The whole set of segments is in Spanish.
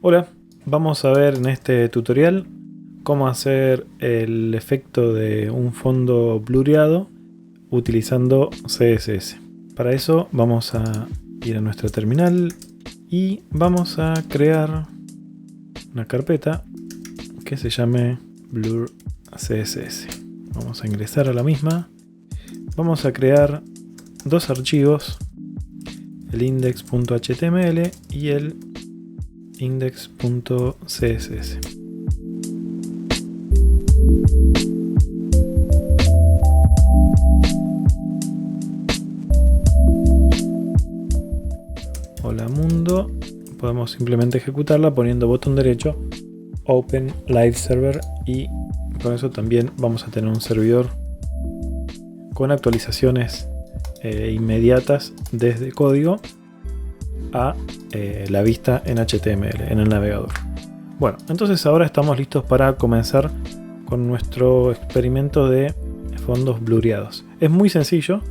Hola, vamos a ver en este tutorial cómo hacer el efecto de un fondo blureado utilizando CSS. Para eso vamos a ir a nuestra terminal y vamos a crear una carpeta que se llame Blur CSS. Vamos a ingresar a la misma. Vamos a crear dos archivos, el index.html y el index.css. Hola mundo. Podemos simplemente ejecutarla poniendo botón derecho Open Live Server y con eso también vamos a tener un servidor con actualizaciones inmediatas desde código a la vista en HTML en el navegador. Bueno, entonces ahora estamos listos para comenzar con nuestro experimento de fondos blureados. Es muy sencillo.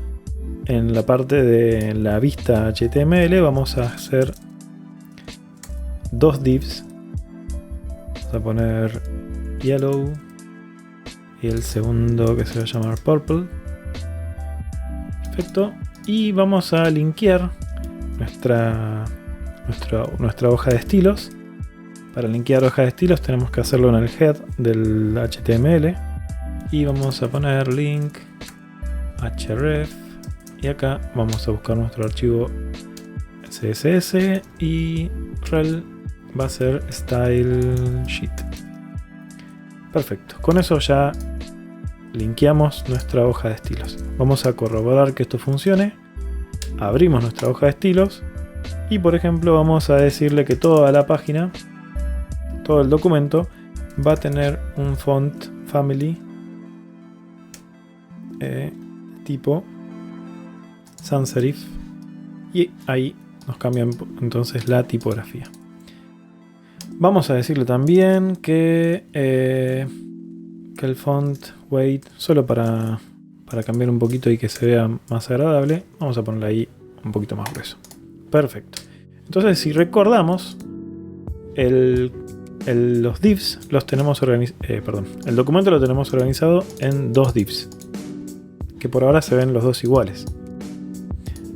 En la parte de la vista HTML vamos a hacer dos divs. Vamos a poner yellow y el segundo que se va a llamar purple. Perfecto. Y vamos a linkear nuestra hoja de estilos. Para linkear hoja de estilos tenemos que hacerlo en el head del HTML y vamos a poner link href y acá vamos a buscar nuestro archivo CSS y rel va a ser style sheet. Perfecto, con eso ya linkeamos nuestra hoja de estilos. Vamos a corroborar que esto funcione. Abrimos nuestra hoja de estilos y por ejemplo vamos a decirle que toda la página, todo el documento va a tener un font family tipo sans serif y ahí nos cambian entonces la tipografía. Vamos a decirle también que el font weight, solo para cambiar un poquito y que se vea más agradable, vamos a ponerle ahí un poquito más grueso. Perfecto. Entonces, si recordamos, los divs los tenemos el documento lo tenemos organizado en dos divs, que por ahora se ven los dos iguales.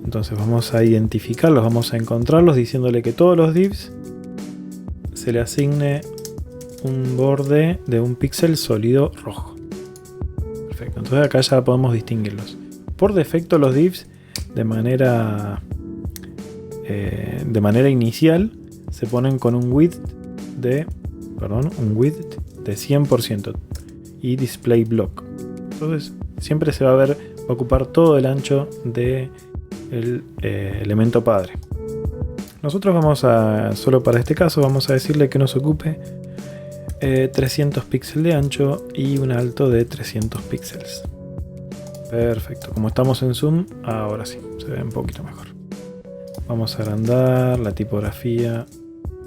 Entonces vamos a identificarlos, vamos a encontrarlos diciéndole que todos los divs se le asigne un borde de un píxel sólido rojo. Perfecto, entonces acá ya podemos distinguirlos. Por defecto los divs de manera inicial se ponen con un width de 100% y display block. Entonces siempre se va a ocupar todo el ancho del elemento padre. Nosotros solo para este caso vamos a decirle que nos ocupe 300 píxeles de ancho y un alto de 300 píxeles. Perfecto, como estamos en zoom, ahora sí, se ve un poquito mejor. Vamos a agrandar la tipografía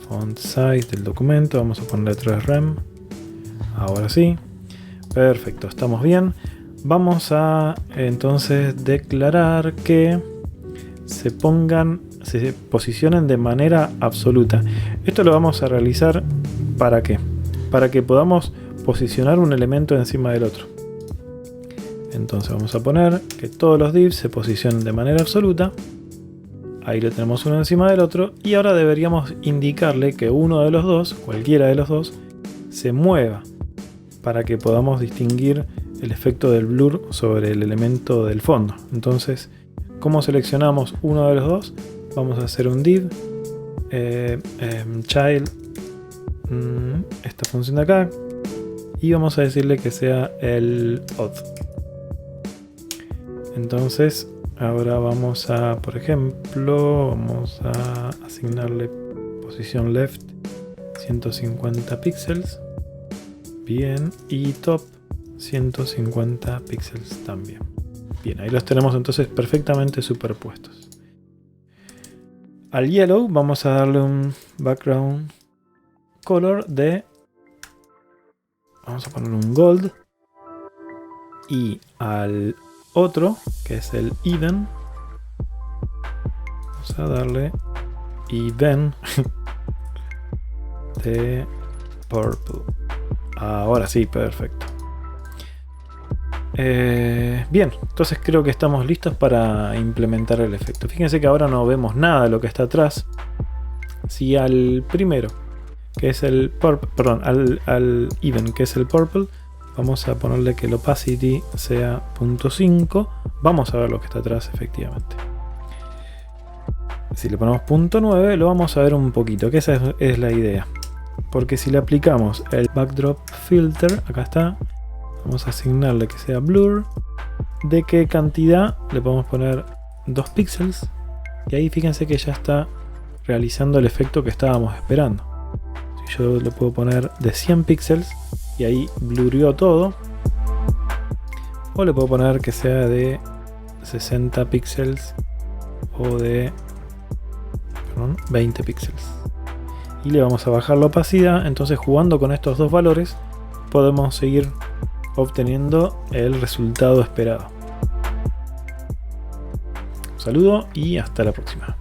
font size del documento, vamos a ponerle 3 rem. Ahora sí, perfecto, estamos bien. Vamos a entonces declarar que se posicionen de manera absoluta. Esto lo vamos a realizar ¿para qué? Para que podamos posicionar un elemento encima del otro. Entonces vamos a poner que todos los divs se posicionen de manera absoluta. Ahí lo tenemos uno encima del otro. Y ahora deberíamos indicarle que uno de los dos, cualquiera de los dos, se mueva para que podamos distinguir el efecto del blur sobre el elemento del fondo. Entonces, ¿cómo seleccionamos uno de los dos? Vamos a hacer un div child, esta función de acá, y vamos a decirle que sea el odd. Entonces ahora vamos a, por ejemplo, vamos a asignarle posición left 150 píxeles, bien, y top 150 píxeles también. Bien, ahí los tenemos entonces perfectamente superpuestos. Al yellow vamos a darle un background color vamos a poner un gold, y al otro, que es el even, vamos a darle even de purple. Ahora sí, perfecto. Bien, entonces creo que estamos listos para implementar el efecto. Fíjense que ahora no vemos nada de lo que está atrás. Si al primero, que es el purple, perdón, al even, que es el purple, vamos a ponerle que el opacity sea 0.5, vamos a ver lo que está atrás efectivamente. Si le ponemos 0.9 lo vamos a ver un poquito, que esa es la idea. Porque si le aplicamos el backdrop filter, acá está, vamos a asignarle que sea blur. ¿De qué cantidad? Le podemos poner 2 píxeles. Y ahí fíjense que ya está realizando el efecto que estábamos esperando. Si yo le puedo poner de 100 píxeles y ahí blurrió todo. O le puedo poner que sea de 60 píxeles o de 20 píxeles. Y le vamos a bajar la opacidad. Entonces, jugando con estos dos valores, podemos seguir obteniendo el resultado esperado. Un saludo y hasta la próxima.